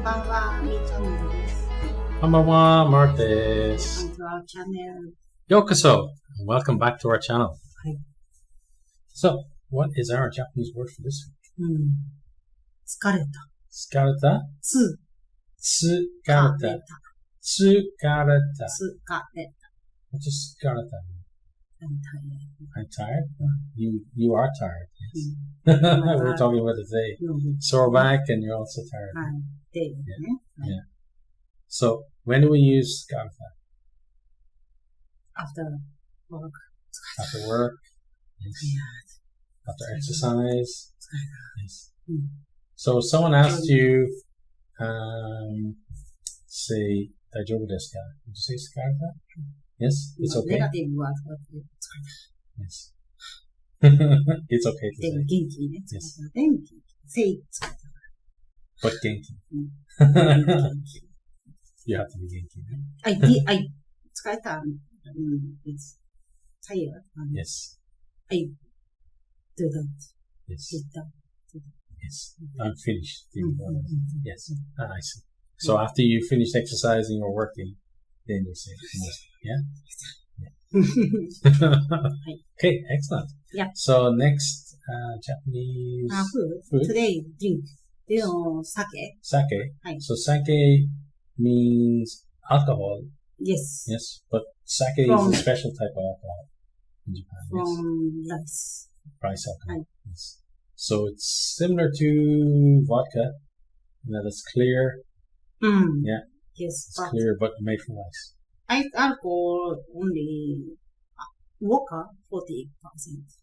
ばんは、みーちゃんです。こんばんは、Mark です。Welcome to our channel. Yokoso, and welcome back to our channel. はい。So, what is our Japanese word for this week? 疲れた。疲れた？つ。疲れた。疲れた。疲れた。What does 疲れた mean? I'm tired. I'm tired? You are tired, yes. We're talking about it today. Sore back and you're also tired. はい。で、ね。Yeah. So, when do we use 疲れた? After work. After work. Yes. After exercise. 疲れた。Yes. So, someone asked you, say, 大丈夫ですか? Did you say 疲れた? Yes? It's okay? Negative word, but 疲れた。Yes. It's okay to say. 元気ね。Yes. 元気。say 疲れた。But 元気。元気。You have to be 元気ね。疲れた。It's tired. Yes. I do that. Yes. Did that. Yes. I'm finished. Yes. I see. So after you finish exercising or working, then you say, yeah? Okay, excellent. Yeah. So next, Japanese food. Today, drink. Do you know sake? Sake. Hi. So sake means alcohol. Yes. Yes, but sake is a special type of alcohol in Japan. From rice. Rice alcohol. Hi. Yes. So it's similar to vodka. That is clear. Yeah. Yes. It's clear, but made from rice. Alcohol only vodka 40%.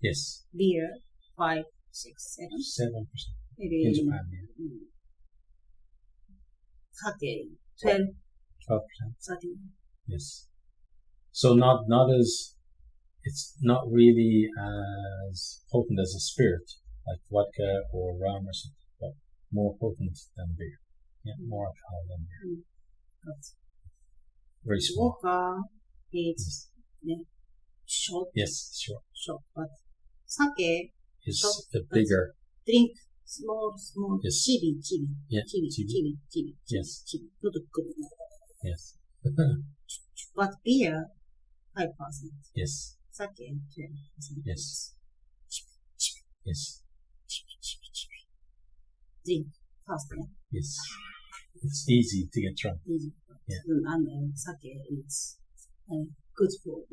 Yes. Beer 5, 6, 7. 7%. Maybe In Japan, yeah. Sake 12. 12%. 13. Yes. So not as, it's not really as potent as a spirit, like vodka or rum or something, but more potent than beer. Yeah, more alcohol than beer. But very small. Vodka is short. Yes, sure. Short, but sake is short, a bigger. Drink small. Yes. Chibi. Yeah. Chibi. Yes. Chibi. Not good. Yes. But beer 5%. Yes. Sake 12%. Yes. Yes. Drink fast. Yes. It's easy to get drunk. Easy. Yeah. And sake is good for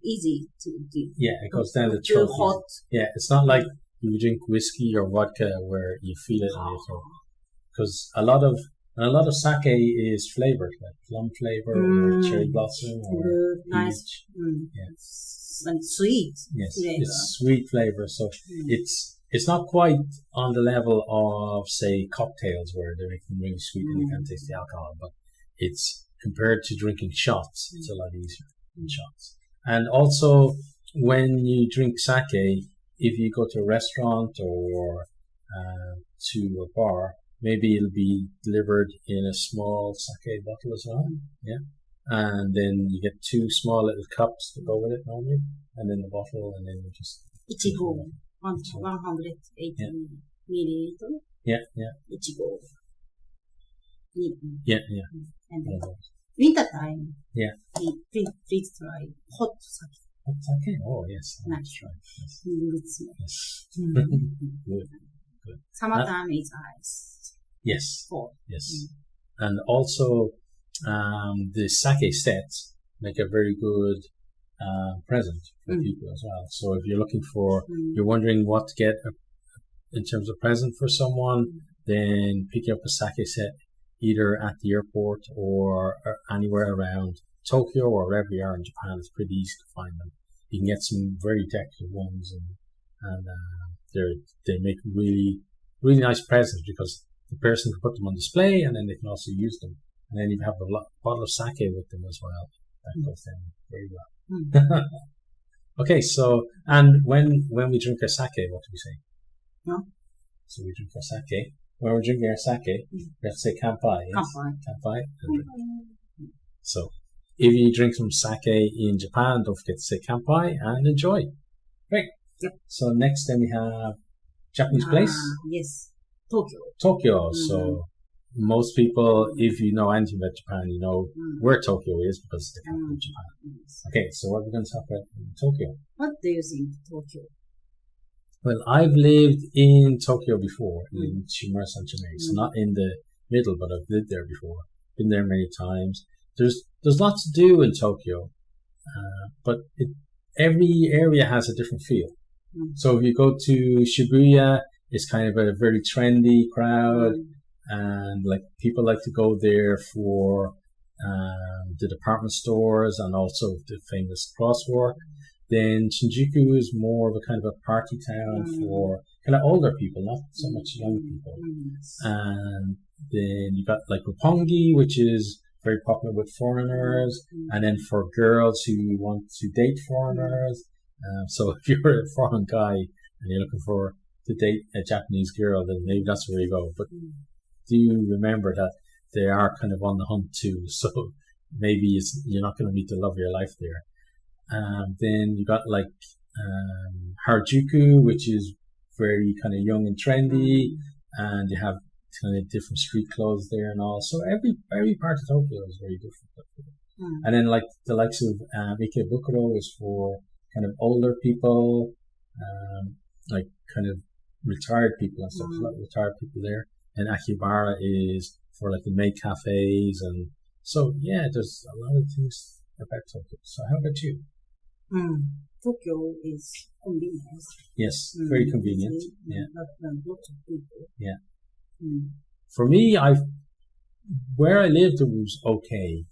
easy to drink. Yeah, it goes down the throat. Hot. Yeah, it's not like you drink whiskey or vodka where you feel it in your throat. Because a lot of sake is flavored, like plum flavor or cherry blossom or nice. Yeah. And sweet. Yes, flavor. it's sweet flavor. So it's not quite on the level of, say, cocktails where they make them really sweet and you can't taste the alcohol, but it's compared to drinking shots, it's a lot easier than shots. And also, when you drink sake, if you go to a restaurant or to a bar, maybe it'll be delivered in a small sake bottle as well. Yeah. And then you get 2 small little cups to go with it normally, and then the bottle, and then you just... Ichigo. 180 milliliter. Yeah. Ichigo. Yeah. And winter time. Yeah. Please try hot sake. Hot sake? Oh, yes. Nice. Try. Yes. Yes. Good. Summertime is ice. Yes. Cold. Yes. And also, the sake sets make a very good present for people as well. So if you're looking for, you're wondering what to get in terms of present for someone, then picking up a sake set either at the airport or anywhere around Tokyo or wherever you are in Japan. It's pretty easy to find them. You can get some very decorative ones, and they make really nice presents because the person can put them on display and then they can also use them. And then you have a bottle of sake with them as well. That goes down very well. Okay, so, and when we drink our sake, what do we say? No. So we drink our sake. When we're drinking our sake, we have to say kanpai. Yes? Kanpai. So, if you drink some sake in Japan, don't forget to say kanpai and enjoy. Great. Yep. So next then we have Japanese place. Yes. Tokyo. Tokyo. So most people, if you know anything about Japan, you know where Tokyo is because it's the capital of Japan. Yes. Okay, so what are we going to talk about in Tokyo? What do you think Tokyo? Well, I've lived in Tokyo before, in Shimura Sanchime. So not in the middle, but I've lived there before. Been there many times. There's lots to do in Tokyo, but every area has a different feel. So if you go to Shibuya, it's kind of a very trendy crowd, and like people like to go there for the department stores and also the famous crosswalk. Then Shinjuku is more of a kind of a party town for kind of older people, not so much young people. And then you got like Roppongi, which is very popular with foreigners, and then for girls who want to date foreigners. So if you're a foreign guy and you're looking to date a Japanese girl, then maybe that's where you go. But do remember that they are kind of on the hunt too. So maybe you're not going to meet the love of your life there. Then you got like Harajuku, which is very kind of young and trendy, and you have kind of different street clothes there and all. So every part of Tokyo is very different. And then like the likes of Ikebukuro is for kind of older people, like kind of retired people and stuff. A lot of retired people there. And Akihabara is for like the maid cafes, and so yeah, there's a lot of things about Tokyo. So how about you? Tokyo is convenient. Yes, very convenient. Yeah. Lots of people. Yeah. For me, where I lived, it was okay,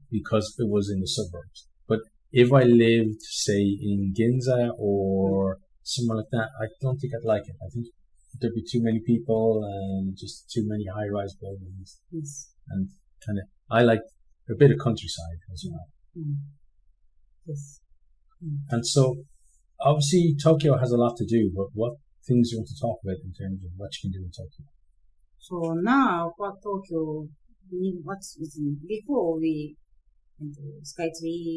because it was in the suburbs. But if I lived, say, in Ginza or somewhere like that, I don't think I'd like it. I think there'd be too many people and just too many high-rise buildings. Yes. And kind of, I like a bit of countryside as well. Yes. And so, obviously, Tokyo has a lot to do, but what things do you want to talk about in terms of what you can do in Tokyo? So now, what Tokyo, before we went to Skytree,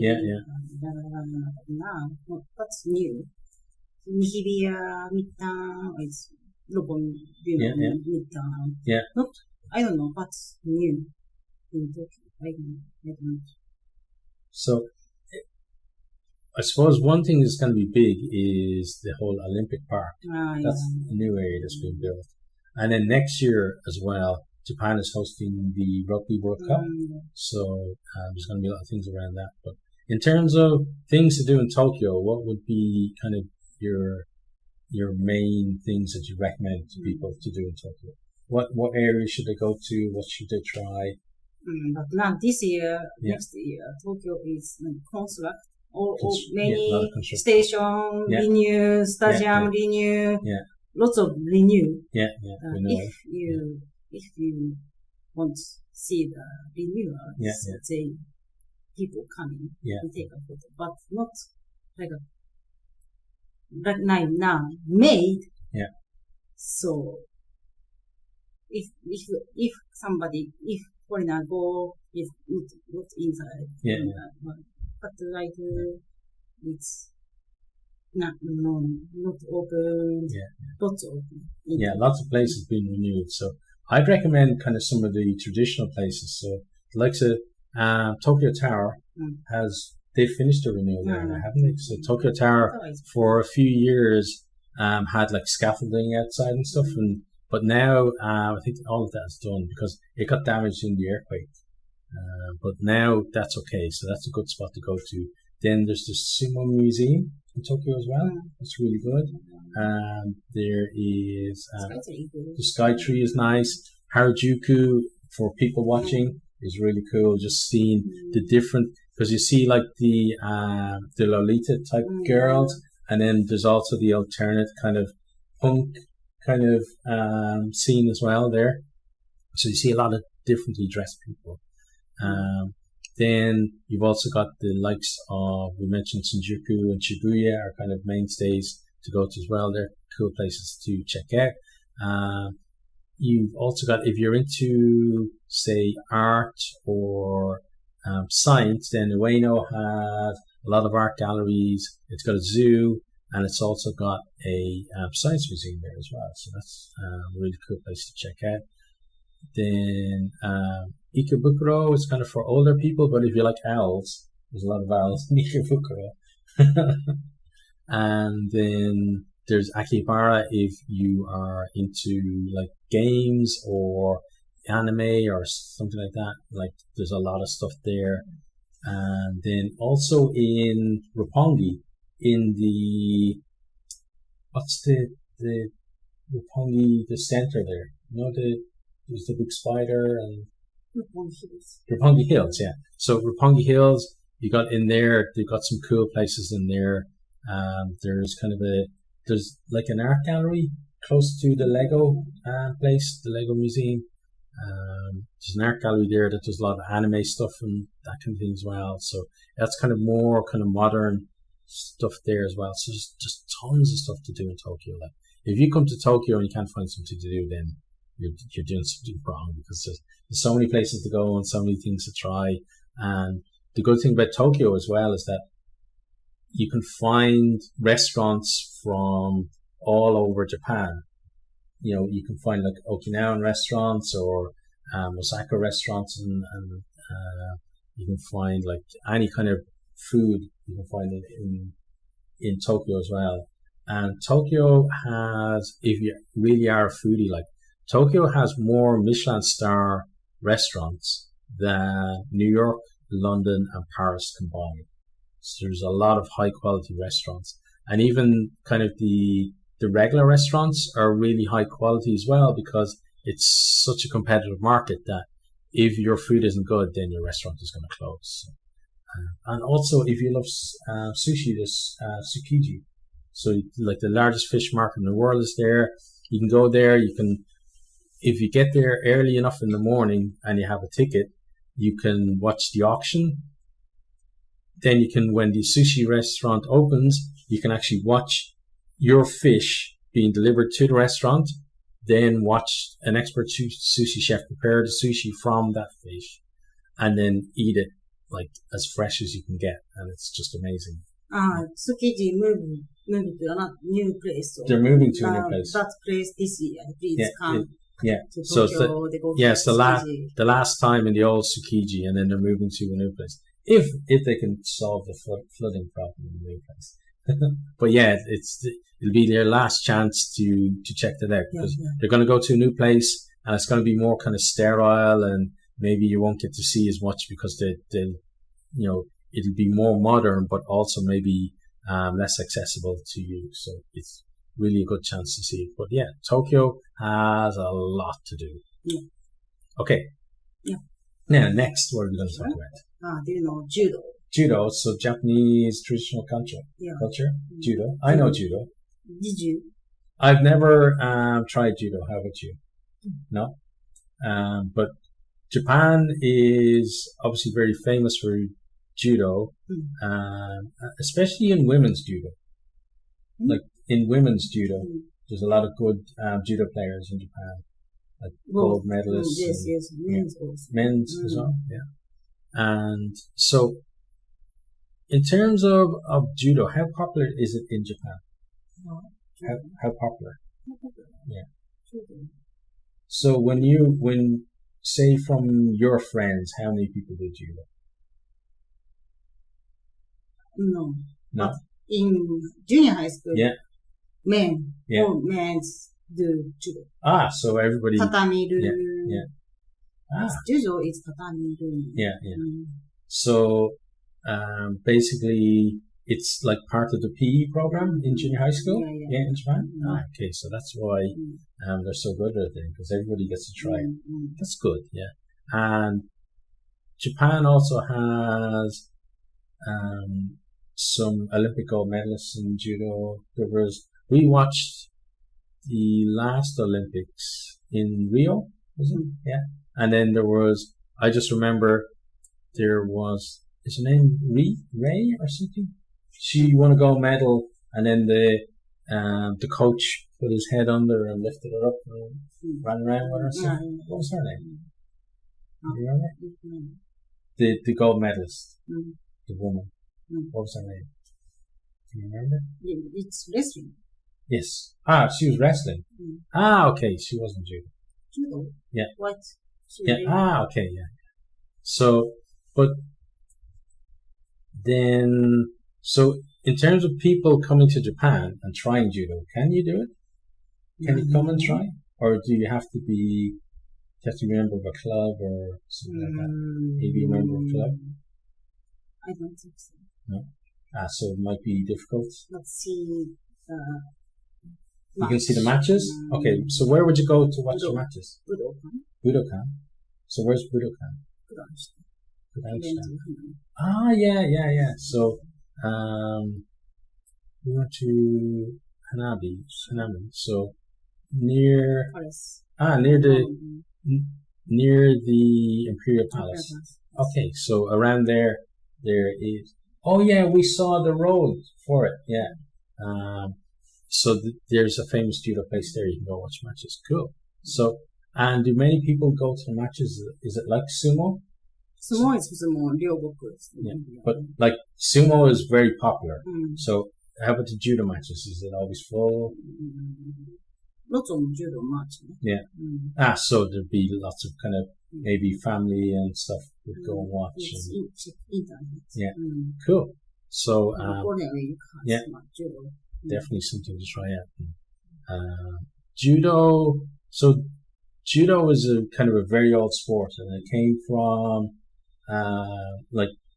now, what's new? Nihibiya, Midtown, it's Lobon, Midtown. Yeah. I don't know what's new in Tokyo. I don't know. So, I suppose one thing that's going to be big is the whole Olympic Park. That's a new area that's being built. And then next year as well, Japan is hosting the Rugby World Cup. So there's going to be a lot of things around that. But in terms of things to do in Tokyo, what would be kind of your main things that you recommend to people to do in Tokyo? What areas should they go to? What should they try? But now this year, next year, Tokyo is construct. Many station renew, stadium renew, lots of renew. If you want to see the renewal, say people coming and take a photo, but not like now made. So if foreigner go is not inside. But like it's not open. Lots open. Lots of places being renewed. So I'd recommend kind of some of the traditional places. So the likes of Tokyo Tower they've finished the renewal there, haven't they? So Tokyo Tower for a few years had like scaffolding outside and stuff, but now I think all of that's done because it got damaged in the earthquake. But now that's okay, so that's a good spot to go to. Then there's the Sumo Museum in Tokyo as well. It's really good. There is the Skytree is nice. Harajuku for people watching is really cool. Just seeing the different, because you see like the Lolita type girls, and then there's also the alternate kind of punk kind of scene as well there. So you see a lot of differently dressed people. Then you've also got the likes of, we mentioned Shinjuku and Shibuya are kind of mainstays to go to as well. They're cool places to check out. You've also got, if you're into, say, art or science, then Ueno has a lot of art galleries. It's got a zoo, and it's also got a science museum there as well. So that's a really cool place to check out. Then Ikebukuro is kind of for older people, but if you like owls, there's a lot of owls in Ikebukuro. And then there's Akihabara if you are into like games or anime or something like that. Like there's a lot of stuff there. And then also in Roppongi, in the what's the Roppongi, the center there? You know, there's the big spider and Roppongi Hills, yeah. So Roppongi Hills, you got in there. They've got some cool places in there. There's there's like an art gallery close to the Lego place, the Lego Museum. There's an art gallery there that does a lot of anime stuff and that kind of thing as well. So that's kind of more kind of modern stuff there as well. So there's just tons of stuff to do in Tokyo. Like if you come to Tokyo and you can't find something to do, then you're doing something wrong, because there's so many places to go and so many things to try. And the good thing about Tokyo as well is that you can find restaurants from all over Japan. You know, you can find like Okinawan restaurants or Osaka restaurants, and you can find like any kind of food you can find in Tokyo as well. And Tokyo has, if you really are a foodie, like Tokyo has more Michelin star restaurants than New York, London, and Paris combined. So there's a lot of high quality restaurants, and even kind of the regular restaurants are really high quality as well, because it's such a competitive market that if your food isn't good, then your restaurant is going to close. And also, if you love sushi, there's Tsukiji. So like the largest fish market in the world is there. You can go there. You can, if you get there early enough in the morning and you have a ticket, you can watch the auction. Then you can, when the sushi restaurant opens, you can actually watch your fish being delivered to the restaurant, then watch an expert sushi chef prepare the sushi from that fish, and then eat it like as fresh as you can get, and it's just amazing. Tsukiji moved to a new place. So they're moving to a new place. That place this year, please come. To Tokyo, it's the last time in the old Tsukiji, and then they're moving to a new place. If they can solve the flooding problem in the new place. But yeah, it'll be their last chance to check that out, because they're going to go to a new place, and it's going to be more kind of sterile, and maybe you won't get to see as much because they'll it'll be more modern, but also maybe less accessible to you. So it's really a good chance to see it. But yeah, Tokyo has a lot to do. Yeah. Okay. Yeah. Now, next, what are we going to talk about? Do you know judo? Judo, so Japanese traditional culture. Yeah. Judo. I know judo. Did you? I've never tried judo. How about you? No? But Japan is obviously very famous for judo, especially in women's judo. Like in women's judo, there's a lot of good judo players in Japan, like gold medalists. Yes, men's also. Men's as well, yeah. And so, in terms of judo, how popular is it in Japan? How popular? Yeah. So when say from your friends, how many people do judo? No. No. But in junior high school, men do judo. So everybody. Tatami-ru. Yeah. Judo is tatami-ru. Yeah. So, basically, it's like part of the PE program in junior high school. Yeah, in Japan. Okay, so that's why they're so good at it, because everybody gets to try it. That's good. Yeah, and Japan also has some Olympic gold medalists in judo. We watched the last Olympics in Rio, was it? Yeah. And then I just remember is her name Ray or something? She won a gold medal, and then the coach put his head under and lifted her up and ran around with her. So, what was her name? Do you remember? The gold medalist, the woman. What was her name? Do you remember? It's wrestling. Yes. She was wrestling. Okay, she wasn't judo. Judo? Yeah. What? Yeah. Okay. Yeah. So, but then, so in terms of people coming to Japan and trying judo, can you do it? Can you come and try, or do you have to be a member of a club or something like that? Maybe a member of a club. I don't think so. No. So it might be difficult. Let's see. You can see the matches? Okay, so where would you go to watch the matches? Budokan. So where's Budokan? Yeah. So, we went to Hanabi. So, near the Imperial Palace. Okay, so around there is, oh yeah, we saw the road for it, yeah. So there's a famous judo place there. You can go watch matches. Cool. So, and do many people go to the matches? Is it like sumo? Sumo is sumo, ryogoku. Yeah, but like sumo is very popular. So, how about the judo matches? Is it always full? Lots of judo matches. Yeah. So there'd be lots of kind of maybe family and stuff would go and watch. Yeah. Cool. So, yeah. Definitely something to try out. Judo. So judo is a kind of a very old sport, and it came from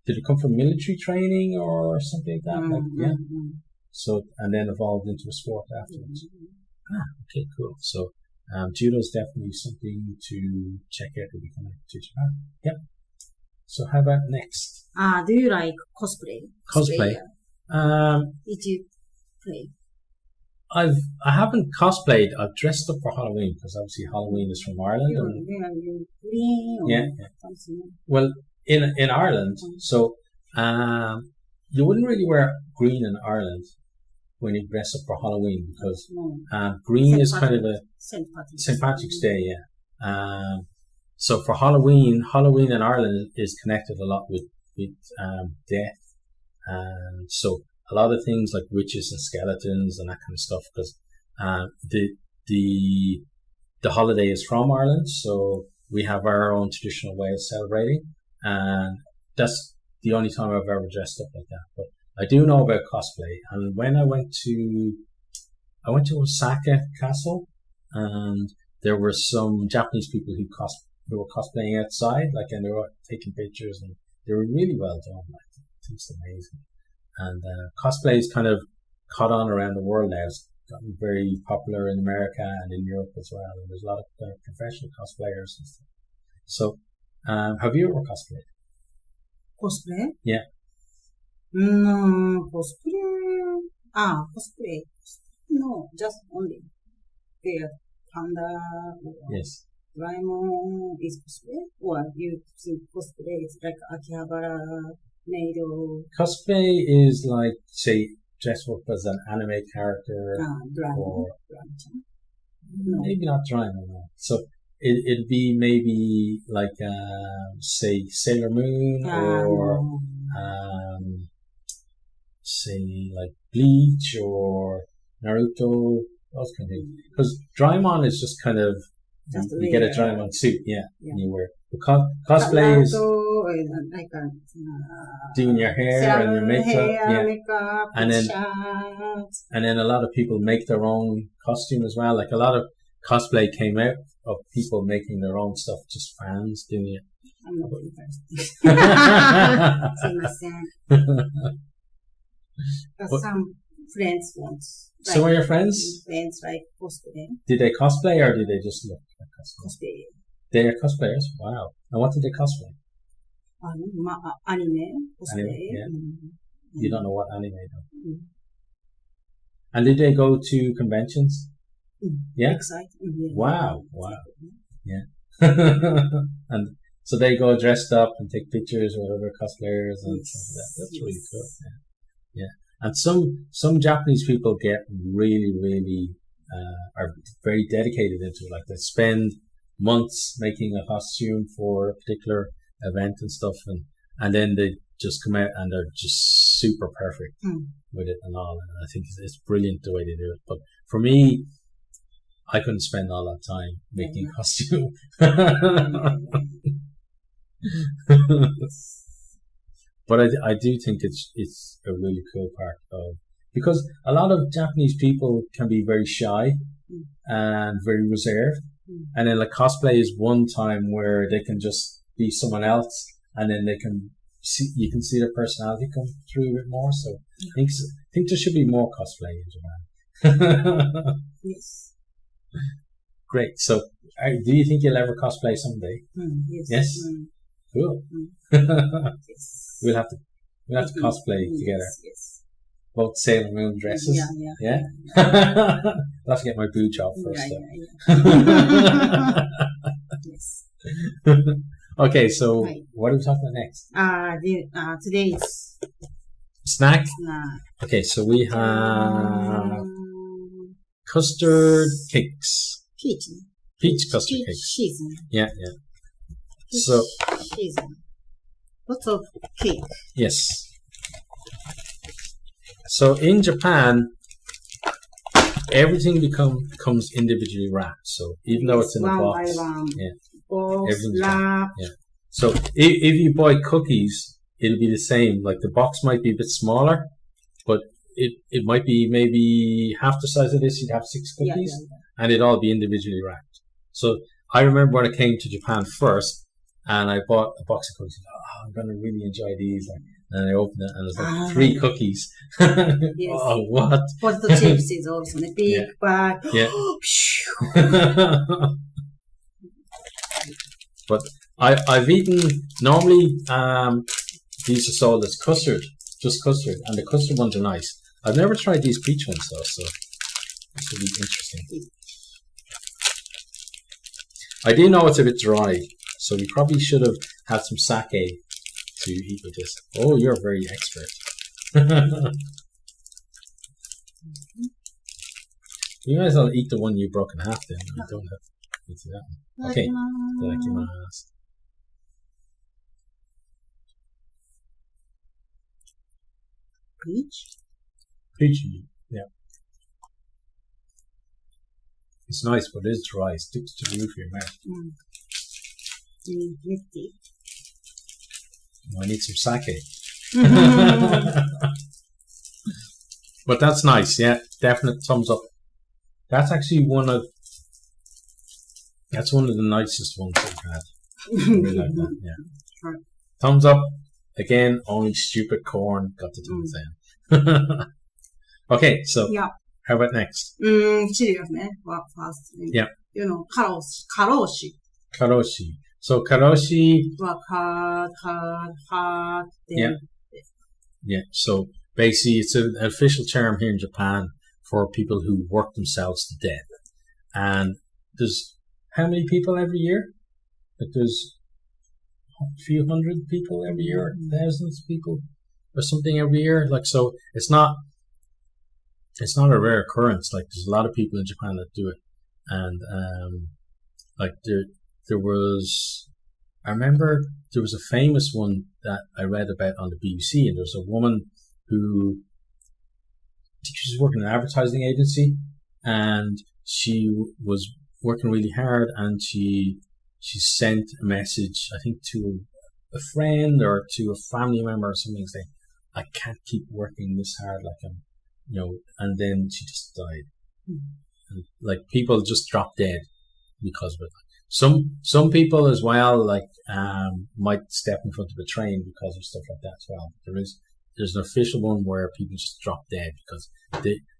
did it come from military training or something like that? So, and then evolved into a sport afterwards. Okay, cool. So judo is definitely something to check out if you come to Japan. Yep. So how about next? Do you like cosplay? Cosplay. Did you play? I haven't cosplayed. I've dressed up for Halloween because obviously Halloween is from Ireland. Yeah. Well, in Ireland, so you wouldn't really wear green in Ireland when you dress up for Halloween because green is kind of a St. Patrick's Day. Yeah. So for Halloween in Ireland is connected a lot with death, and so a lot of things like witches and skeletons and that kind of stuff, because the holiday is from Ireland, so we have our own traditional way of celebrating, and that's the only time I've ever dressed up like that. But I do know about cosplay, and when I went to Osaka Castle, and there were some Japanese people who were cosplaying outside, and they were taking pictures, and they were really well done. It's just amazing. And cosplay is kind of caught on around the world now. It's gotten very popular in America and in Europe as well. And there's a lot of professional cosplayers and stuff. So, have you ever cosplayed? Cosplay? Yeah. No, cosplay. Cosplay. No, just only. The panda. Yes. Doraemon is cosplay? Or you think cosplay is like Akihabara? Cosplay is like, say, dress up as an anime character, or maybe not Doraemon. No. So it'd be maybe like, say, Sailor Moon, or say like Bleach or Naruto, those kind of things. Because Doraemon is just kind of you get a Doraemon suit, and you wear. Cosplay is doing your hair and your makeup, and then a lot of people make their own costume as well. Like a lot of cosplay came out of people making their own stuff, just fans doing it. I'm not interested. Some friends want. Some of your friends? Friends like cosplay. Did they cosplay or did they just look at cosplay? They are cosplayers? Wow. And what did they cosplay? Anime. Cosplay. Anime, yeah. You don't know what anime though. And did they go to conventions? Yeah? Exciting. Wow. Yeah. And so they go dressed up and take pictures with other cosplayers and stuff like that. That's really cool. Yeah. And some Japanese people get really, are very dedicated into it. Like they spend months making a costume for a particular event and stuff, and then they just come out and they're just super perfect with it and all. And I think it's brilliant the way they do it. But for me, I couldn't spend all that time making costume. But I do think it's a really cool part of, because a lot of Japanese people can be very shy and very reserved, and then like cosplay is one time where they can just be someone else, and then you can see their personality come through a bit more. So I think there should be more cosplay in Japan. Yes. Great. So do you think you'll ever cosplay someday? Yes. Yes. Cool. Yes. We'll have to cosplay together. Yes. Both Sailor Moon dresses. Yeah. I'll have to get my boot job first. Yes. Okay, so what are we talking about next? Today is snack. Okay, so we have custard cakes. Peach custard cakes. Season. Yeah. So season. Lots of cake. Yes. So in Japan, everything comes individually wrapped. So even though it's in a box, everything's wrapped. Yeah. So if you buy cookies, it'll be the same. Like the box might be a bit smaller, but it might be maybe half the size of this. You'd have 6 cookies, and it'd all be individually wrapped. So I remember when I came to Japan first, and I bought a box of cookies. I'm going to really enjoy these. And I opened it, and there's like 3 cookies. Yes. Oh, what? Potato chips is also a big bag. Yeah. But I've eaten, normally these are sold as custard, just custard, and the custard ones are nice. I've never tried these peach ones though, so this will be interesting. I do know it's a bit dry, so we probably should have had some sake to eat with this. Oh, you're very expert. You might as well eat the one you broke in half then. You don't have to eat that one. Okay. Itadakimasu. Peachy. Yeah. It's nice, but it is dry. It sticks to the roof of your mouth. I need some sake. But that's nice, yeah. Definite thumbs up. That's actually one of the nicest ones that we've had. I really like that, yeah. Thumbs up. Again, only stupid corn got the thumbs down. Okay, so how about next? Cereals, first. Yeah. You know, karoshi. Karoshi. So karoshi. Hard. Yeah. So basically, it's an official term here in Japan for people who work themselves to death. And there's how many people every year? Like there's a few hundred people every year, thousands of people or something every year. Like, so it's not a rare occurrence. Like there's a lot of people in Japan that do it. And like there was, I remember there was a famous one that I read about on the BBC, and there's a woman who, she was working in an advertising agency, and she was working really hard, and she sent a message, I think to a friend or to a family member or something, saying, I can't keep working this hard, like I'm, and then she just died. And like people just drop dead because of it. Some people as well, like, might step in front of a train because of stuff like that as well. There's an official one where people just drop dead because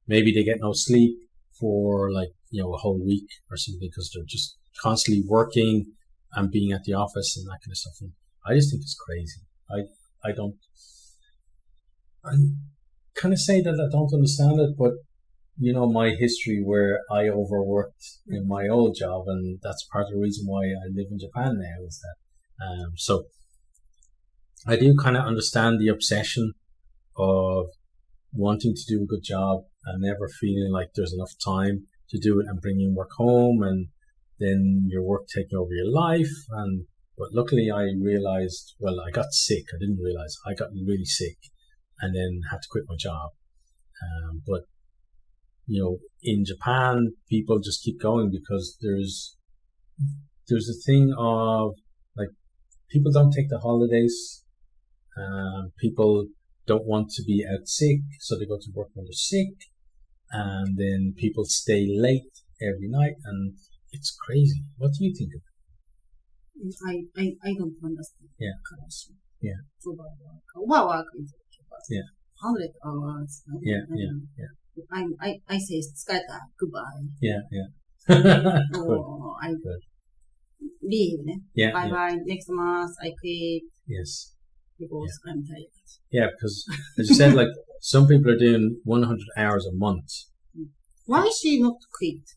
maybe they get no sleep for like, a whole week or something because they're just constantly working and being at the office and that kind of stuff. And I just think it's crazy. I'm kind of say that I don't understand it, but my history where I overworked in my old job, and that's part of the reason why I live in Japan now, is that so I do kind of understand the obsession of wanting to do a good job and never feeling like there's enough time to do it and bringing work home, and then your work taking over your life. But luckily I realized, I got sick. I didn't realize I got really sick and then had to quit my job. But in Japan, people just keep going because there's a thing of like people don't take the holidays. People don't want to be out sick, so they go to work when they're sick, and then people stay late every night, and it's crazy. What do you think of it? I don't understand. Yeah. Yeah. Overwork is 100 hours. Yeah. I say 疲れた goodbye. Yeah. Or I leave. Bye bye. Next month I quit. Yes. Because I'm tired. Yeah, because as you said, like some people are doing 100 hours a month. Why she not quit?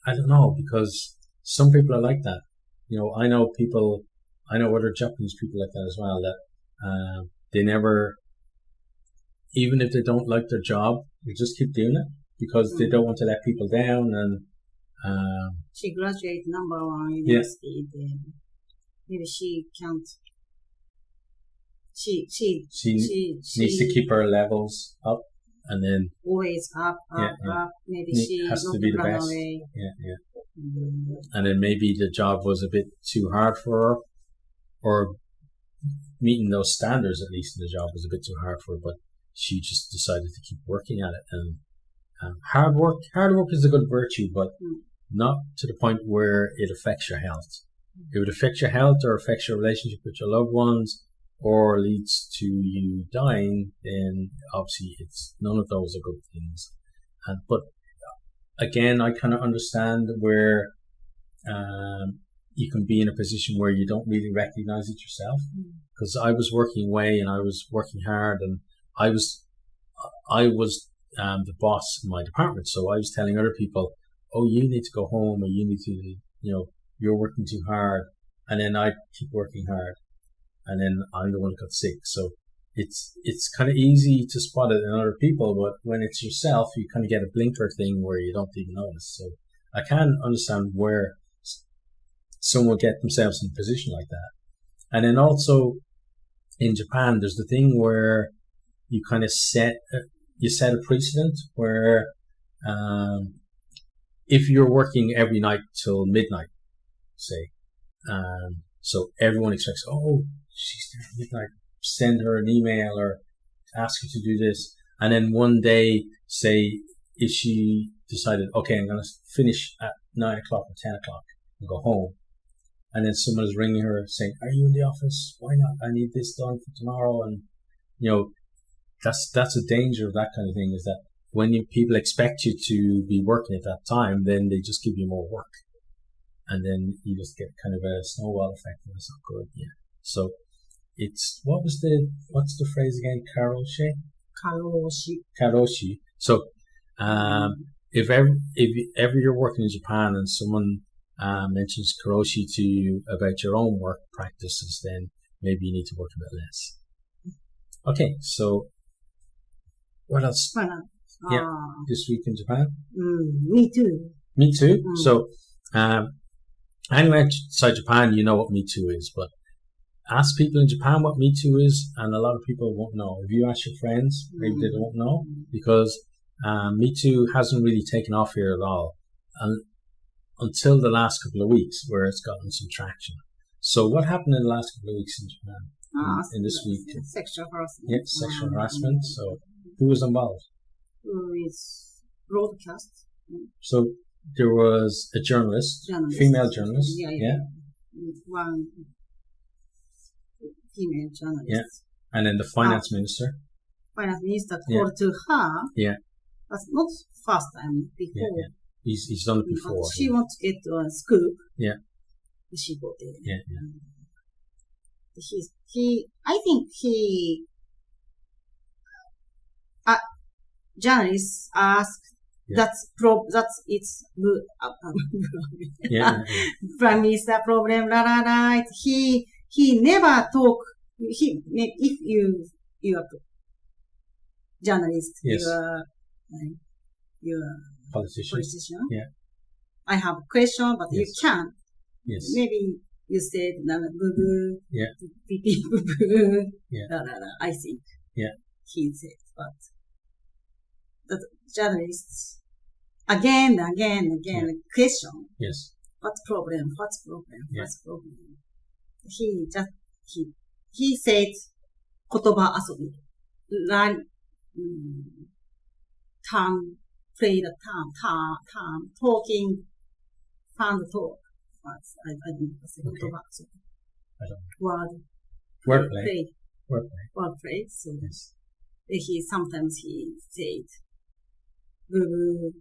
I don't know, because some people are like that. I know other Japanese people like that as well, that they never, even if they don't like their job, they just keep doing it because they don't want to let people down. And she graduated number 1 university. Then maybe she can't. She needs to keep her levels up, and then always up. Maybe she has not to be the run best. Away. And then maybe the job was a bit too hard for her, or meeting those standards at least in the job was a bit too hard for her. But she just decided to keep working at it. And hard work is a good virtue, but not to the point where it affects your health. It would affect your health or affects your relationship with your loved ones, or leads to you dying, then obviously none of those are good things. But again, I kind of understand where you can be in a position where you don't really recognize it yourself. Because I was working away and I was working hard, and I was the boss in my department, so I was telling other people, "Oh, you need to go home, or you need to, you're working too hard," and then I keep working hard. And then I'm the one who got sick. So it's kind of easy to spot it in other people, but when it's yourself, you kind of get a blinker thing where you don't even notice. So I can understand where someone would get themselves in a position like that. And then also in Japan, there's the thing where you kind of set a precedent where if you're working every night till midnight, say, so everyone expects, oh, she's there at midnight, send her an email or ask her to do this. And then one day, say, if she decided, okay, I'm going to finish at 9 o'clock or 10 o'clock and go home. And then someone is ringing her saying, are you in the office? Why not? I need this done for tomorrow. And, that's a danger of that kind of thing, is that when people expect you to be working at that time, then they just give you more work. And then you just get kind of a snowball effect, and it's not good. Yeah. So what's the phrase again? Karoshi. So, if ever you're working in Japan and someone mentions karoshi to you about your own work practices, then maybe you need to work a bit less. Okay. So, what else? This week in Japan? Me too. Me too. So, anyway, outside Japan, you know what Me Too is, but ask people in Japan what Me Too is, and a lot of people won't know. If you ask your friends, maybe they don't know, because Me Too hasn't really taken off here at all, until the last couple of weeks, where it's gotten some traction. So what happened in the last couple of weeks in Japan, in this week? Sexual harassment. Yeah, sexual harassment. So who was involved? Who is broadcast. So there was a journalist, female journalist. Yeah. One female journalist. Yeah. And then the finance minister. Finance minister called to her. Yeah. That's not first time, before. Yeah. He's done it before. But she wants to get a scoop. Yeah. She got it. Yeah. I think journalists asked. Yeah. That's its Prime Minister problem. He never talk. If you are journalist, yes. you are politician. Yeah. I have a question, but yes. you can't. Yes. Maybe you said boo boo. Yeah. Pee pee boo boo. Yeah. I think. Yeah. He said, but journalists again, question. Yes. What's problem? He said 言葉遊び play the term, talking, fun talk. I don't know. I don't know. Wordplay. So yes. Sometimes he said, boo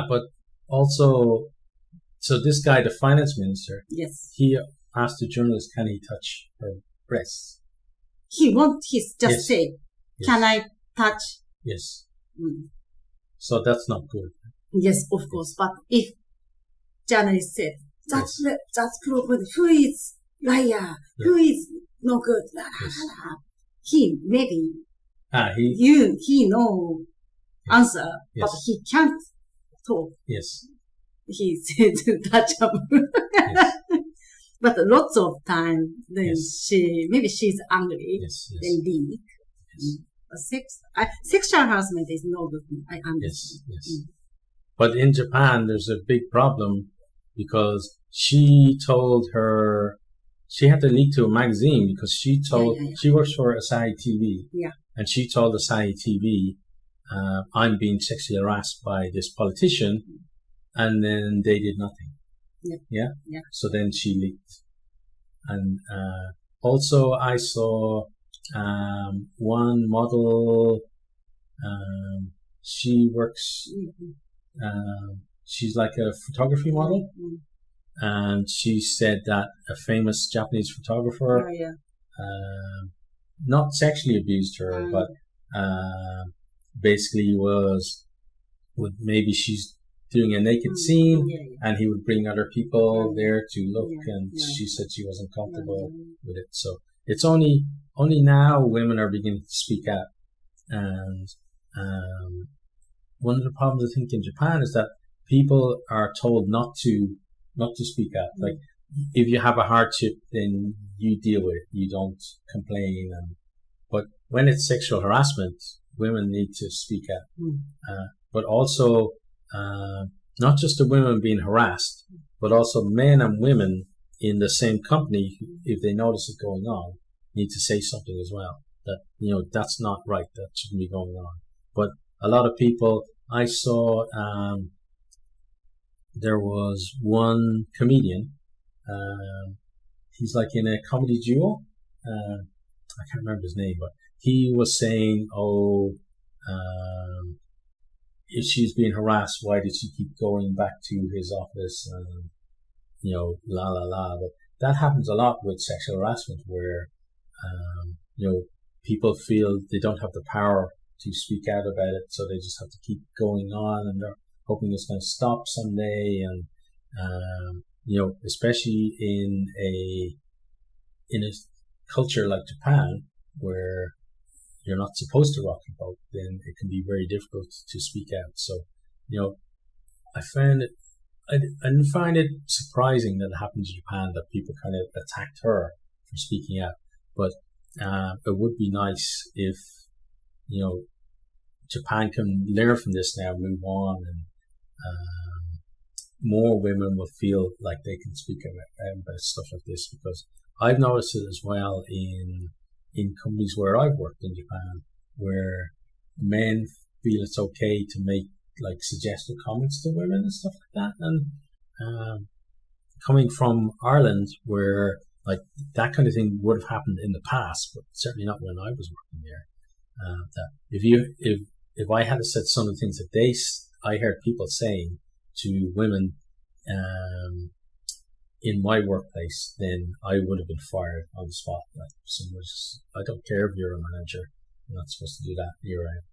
but also, so this guy, the finance minister, yes, he asked the journalist, can he touch her breasts? He just say, can I touch? Yes. So that's not good. Yes, of course. But if journalist said, that's proven, who is liar, who is no good, he maybe, he know answer, but he can't talk. Yes. He said touchable. But lots of time, then maybe she's angry, then leave. Sexual harassment is no good. I understand. Yes. But in Japan, there's a big problem because she told her, she had to leak to a magazine because she told, she works for Asahi TV. Yeah. And she told Asahi TV, I'm being sexually harassed by this politician. And then they did nothing. Yeah. So then she leaked. And, also I saw, one model, she works, she's like a photography model. And she said that a famous Japanese photographer, not sexually abused her, but, basically maybe she's doing a naked scene, and he would bring other people there to look, and she said she wasn't comfortable with it. So it's only now women are beginning to speak out, and one of the problems I think in Japan is that people are told not to speak out. Like if you have a hardship, then you deal with it. You don't complain, but when it's sexual harassment, women need to speak out. But also, not just the women being harassed, but also men and women in the same company, if they notice it going on, need to say something as well. That, that's not right. That shouldn't be going on. But a lot of people, I saw, there was one comedian, he's like in a comedy duo, I can't remember his name, but he was saying, if she's being harassed, why did she keep going back to his office? La la la. But that happens a lot with sexual harassment, where people feel they don't have the power to speak out about it, so they just have to keep going on, and they're hoping it's going to stop someday. And especially in a culture like Japan, where you're not supposed to rock the boat, then it can be very difficult to speak out. So, I didn't find it surprising that it happened in Japan, that people kind of attacked her for speaking out. But it would be nice if, Japan can learn from this now, move on, and more women will feel like they can speak about stuff like this, because I've noticed it as well in companies where I've worked in Japan, where men feel it's okay to make like suggestive comments to women and stuff like that. And coming from Ireland, where like that kind of thing would have happened in the past, but certainly not when I was working there. That if I had said some of the things that I heard people saying to women in my workplace, then I would have been fired on the spot. Like, I don't care if you're a manager, you're not supposed to do that. You're out.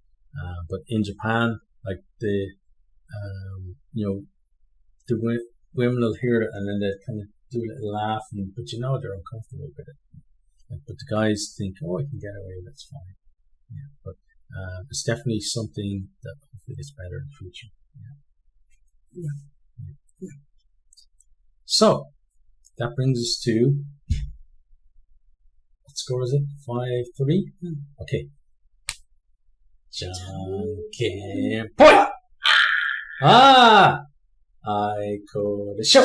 But in Japan, like the women will hear it, and then they kind of do a little laugh, but they're uncomfortable with it. But the guys think, I can get away, that's fine. Yeah, but it's definitely something that hopefully gets better in the future. Yeah. So that brings us to score is it? 5-3? Okay. じゃんけんぽいあI call the show!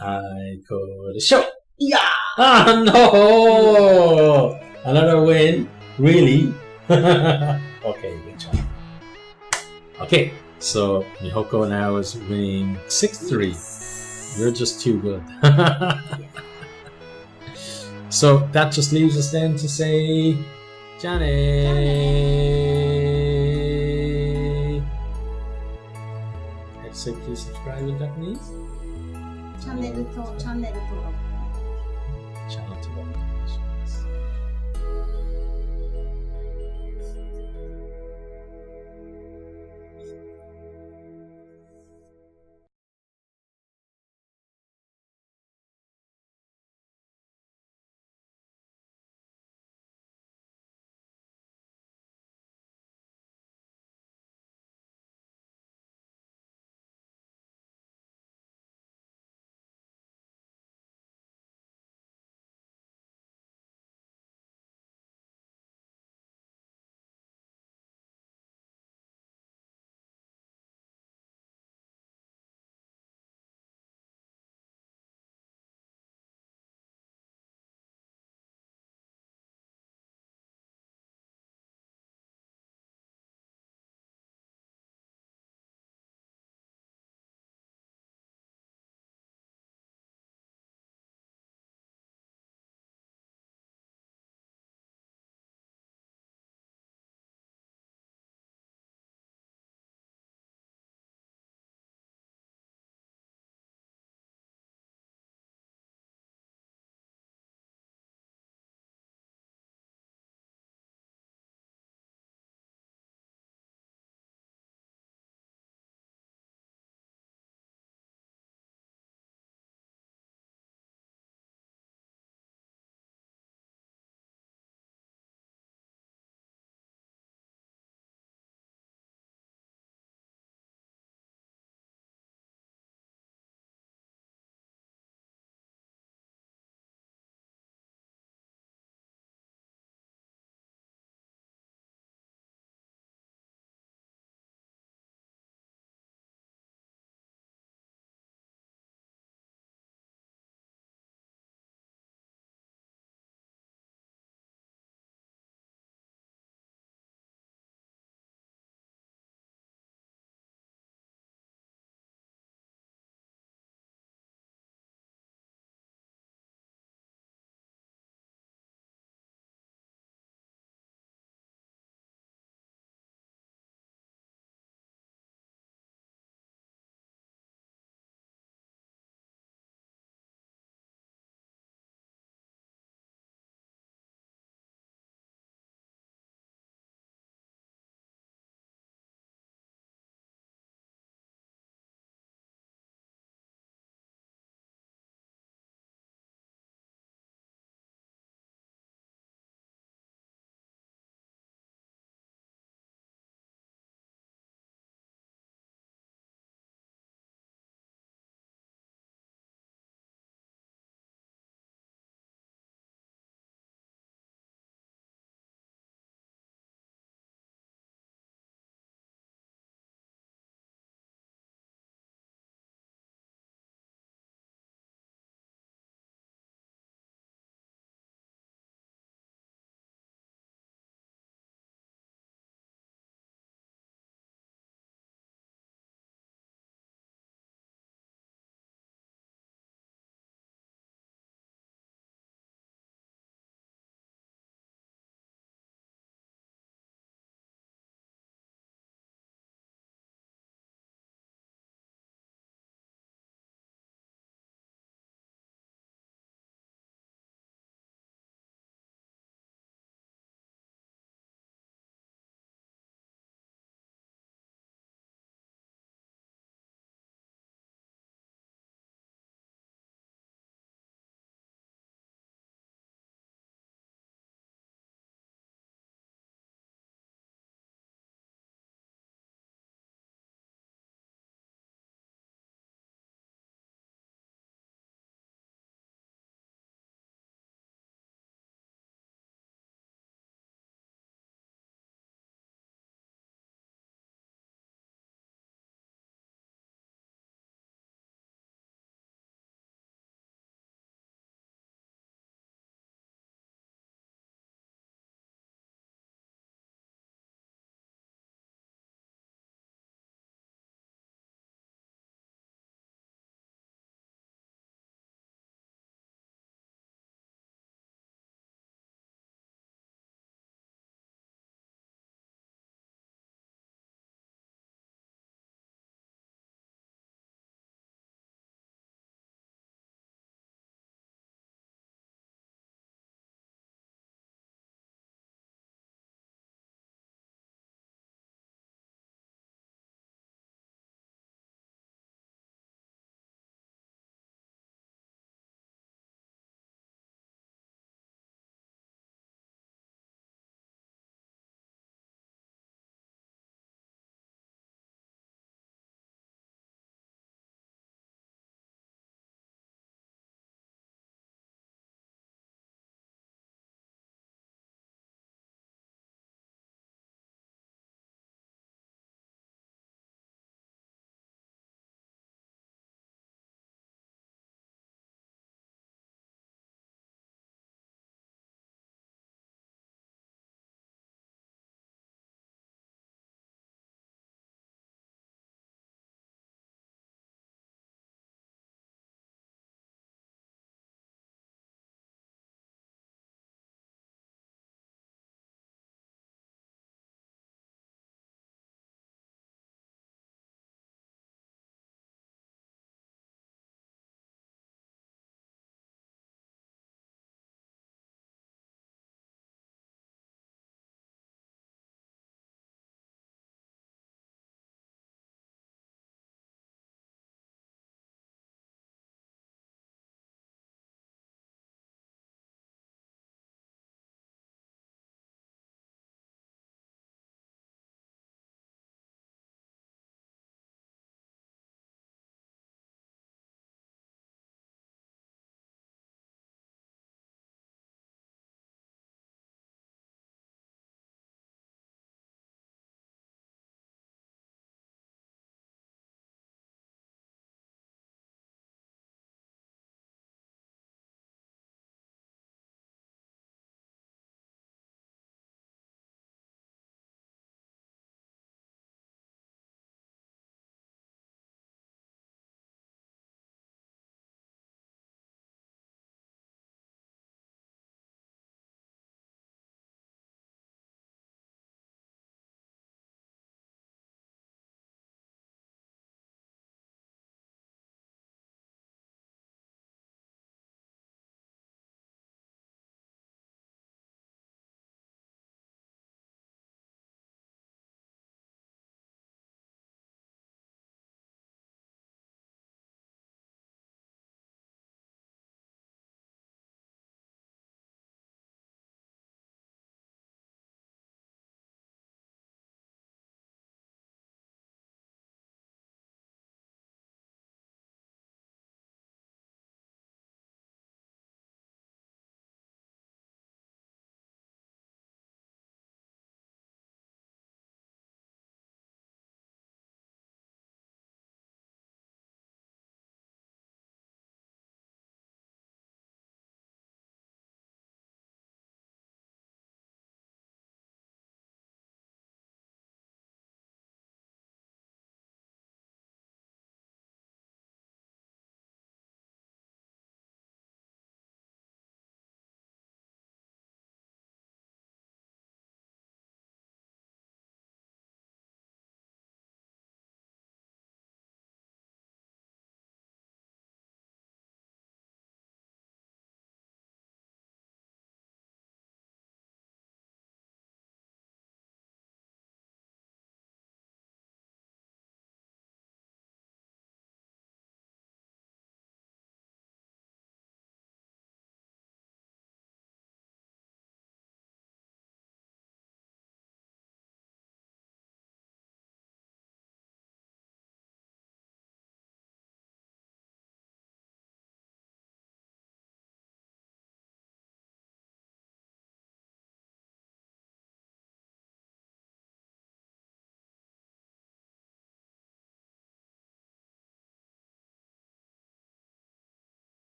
I call the show! Yeah! Ah, no! Another win? Really? Okay, good job. Okay, so Mihoko now is winning 6-3. You're just too good. So that just leaves us then to say, Jane. Say please subscribe in Japanese. チャンネル登録